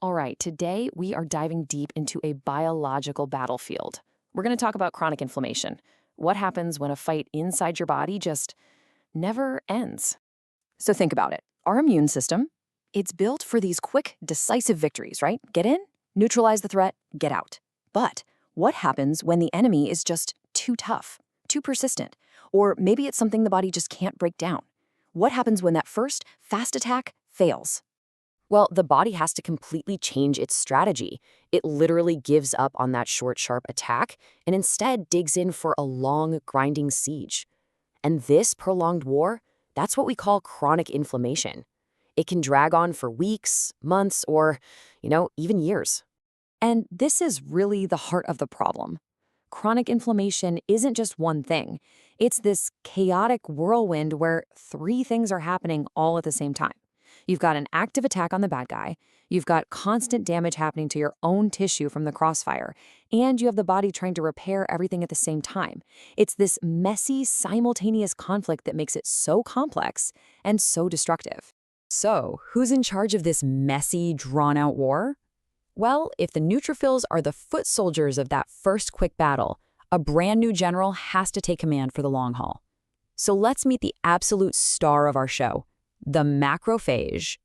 All right, today we are diving deep into a biological battlefield. We're going to talk about chronic inflammation. What happens when a fight inside your body just never ends? So think about it. Our immune system, it's built for these quick, decisive victories, right? Get in, neutralize the threat, get out. But what happens when the enemy is just too tough, too persistent? Or maybe it's something the body just can't break down. What happens when that first fast attack fails? Well, the body has to completely change its strategy. It literally gives up on that short, sharp attack and instead digs in for a long, grinding siege. And this prolonged war, that's what we call chronic inflammation. It can drag on for weeks, months, or, even years. And this is really the heart of the problem. Chronic inflammation isn't just one thing. It's this chaotic whirlwind where three things are happening all at the same time. You've got an active attack on the bad guy, you've got constant damage happening to your own tissue from the crossfire, and you have the body trying to repair everything at the same time. It's this messy, simultaneous conflict that makes it so complex and so destructive. So, who's in charge of this messy, drawn-out war? Well, if the neutrophils are the foot soldiers of that first quick battle, a brand new general has to take command for the long haul. So let's meet the absolute star of our show, the macrophage.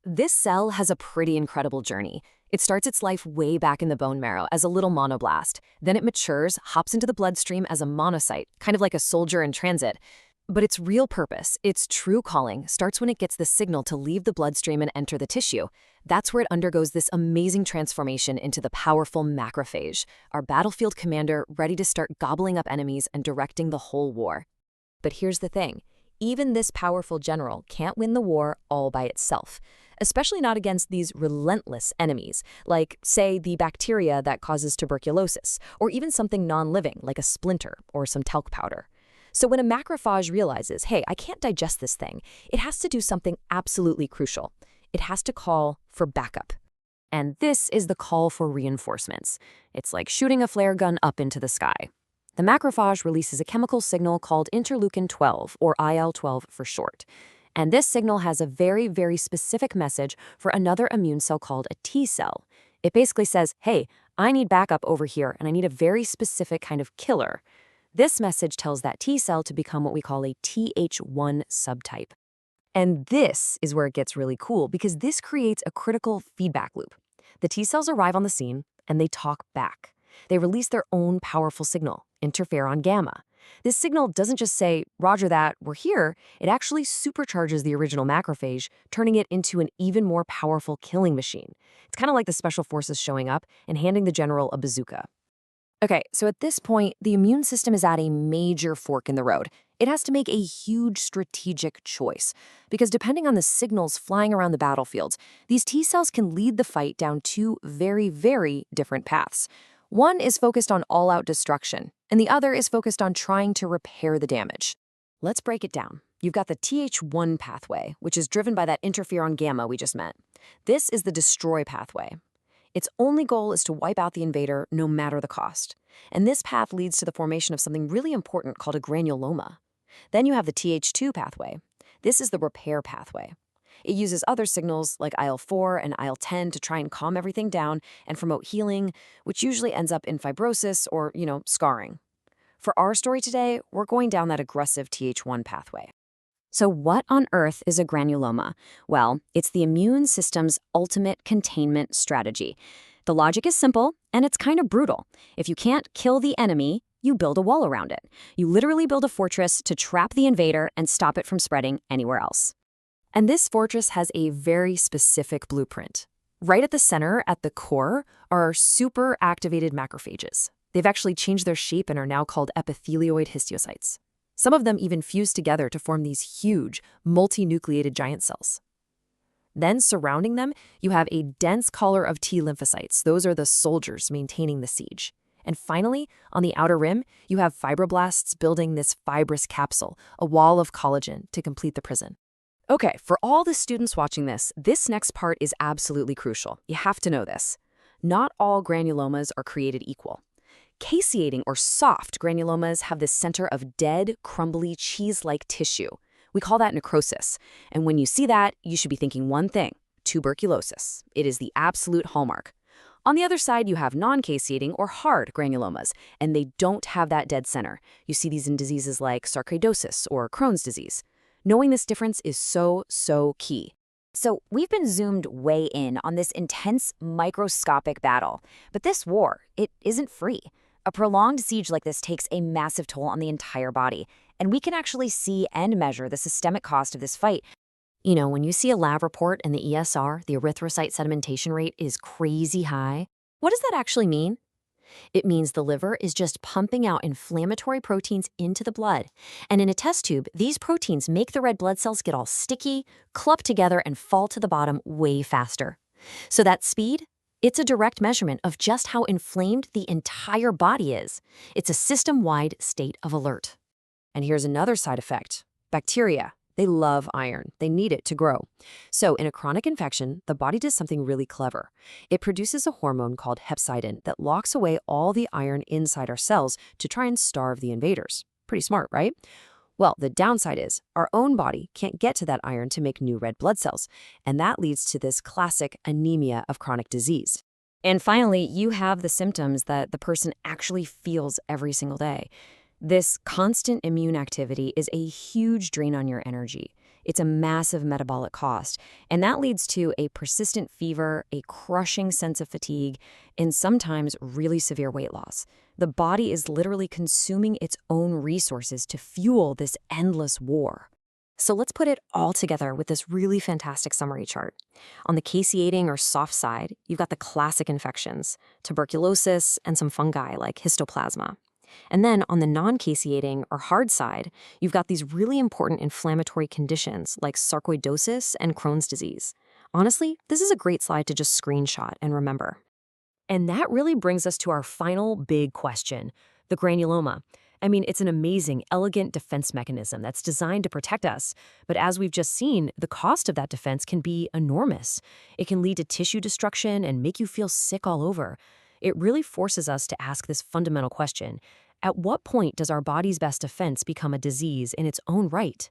This cell has a pretty incredible journey. It starts its life way back in the bone marrow as a little monoblast. Then it matures, hops into the bloodstream as a monocyte, kind of like a soldier in transit. But its real purpose, its true calling, starts when it gets the signal to leave the bloodstream and enter the tissue. That's where it undergoes this amazing transformation into the powerful macrophage, our battlefield commander ready to start gobbling up enemies and directing the whole war. But here's the thing. Even this powerful general can't win the war all by itself, especially not against these relentless enemies, like, say, the bacteria that causes tuberculosis, or even something non-living like a splinter or some talc powder. So when a macrophage realizes, hey, I can't digest this thing, it has to do something absolutely crucial. It has to call for backup. And this is the call for reinforcements. It's like shooting a flare gun up into the sky. The macrophage releases a chemical signal called interleukin-12, or IL-12 for short. And this signal has a very, very specific message for another immune cell called a T cell. It basically says, hey, I need backup over here, and I need a very specific kind of killer. This message tells that T cell to become what we call a Th1 subtype. And this is where it gets really cool, because this creates a critical feedback loop. The T cells arrive on the scene, and they talk back. They release their own powerful signal, interferon gamma. This signal doesn't just say, roger that, we're here. It actually supercharges the original macrophage, turning it into an even more powerful killing machine. It's kind of like the special forces showing up and handing the general a bazooka. Okay, so at this point, the immune system is at a major fork in the road. It has to make a huge strategic choice, because depending on the signals flying around the battlefields, these T cells can lead the fight down two very, very different paths. One is focused on all-out destruction, and the other is focused on trying to repair the damage. Let's break it down. You've got the Th1 pathway, which is driven by that interferon gamma we just met. This is the destroy pathway. Its only goal is to wipe out the invader no matter the cost. And this path leads to the formation of something really important called a granuloma. Then you have the Th2 pathway. This is the repair pathway. It uses other signals like IL-4 and IL-10 to try and calm everything down and promote healing, which usually ends up in fibrosis or, scarring. For our story today, we're going down that aggressive Th1 pathway. So what on earth is a granuloma? Well, it's the immune system's ultimate containment strategy. The logic is simple, and it's kind of brutal. If you can't kill the enemy, you build a wall around it. You literally build a fortress to trap the invader and stop it from spreading anywhere else. And this fortress has a very specific blueprint. Right at the center, at the core, are super activated macrophages. They've actually changed their shape and are now called epithelioid histiocytes. Some of them even fuse together to form these huge, multinucleated giant cells. Then surrounding them, you have a dense collar of T lymphocytes. Those are the soldiers maintaining the siege. And finally, on the outer rim, you have fibroblasts building this fibrous capsule, a wall of collagen to complete the prison. Okay, for all the students watching this next part is absolutely crucial. You have to know this. Not all granulomas are created equal. Caseating or soft granulomas have this center of dead, crumbly, cheese-like tissue. We call that necrosis. And when you see that, you should be thinking one thing: tuberculosis. It is the absolute hallmark. On the other side, you have non-caseating or hard granulomas, and they don't have that dead center. You see these in diseases like sarcoidosis or Crohn's disease. Knowing this difference is so key. So we've been zoomed way in on this intense microscopic battle. But this war, it isn't free. A prolonged siege like this takes a massive toll on the entire body. And we can actually see and measure the systemic cost of this fight. You know, when you see a lab report and the ESR, the erythrocyte sedimentation rate, is crazy high, what does that actually mean? It means the liver is just pumping out inflammatory proteins into the blood. And in a test tube, these proteins make the red blood cells get all sticky, clump together, and fall to the bottom way faster. So that speed, it's a direct measurement of just how inflamed the entire body is. It's a system-wide state of alert. And here's another side effect. Bacteria. They love iron. They need it to grow. So in a chronic infection, the body does something really clever. It produces a hormone called hepcidin that locks away all the iron inside our cells to try and starve the invaders. Pretty smart, right? Well, the downside is our own body can't get to that iron to make new red blood cells, and that leads to this classic anemia of chronic disease. And finally, you have the symptoms that the person actually feels every single day. This constant immune activity is a huge drain on your energy. It's a massive metabolic cost, and that leads to a persistent fever, a crushing sense of fatigue, and sometimes really severe weight loss. The body is literally consuming its own resources to fuel this endless war. So let's put it all together with this really fantastic summary chart. On the caseating or soft side, you've got the classic infections, tuberculosis, and some fungi like histoplasma. And then on the non-caseating or hard side, you've got these really important inflammatory conditions like sarcoidosis and Crohn's disease. Honestly, this is a great slide to just screenshot and remember. And that really brings us to our final big question, the granuloma. I mean, it's an amazing, elegant defense mechanism that's designed to protect us. But as we've just seen, the cost of that defense can be enormous. It can lead to tissue destruction and make you feel sick all over. It really forces us to ask this fundamental question. At what point does our body's best defense become a disease in its own right?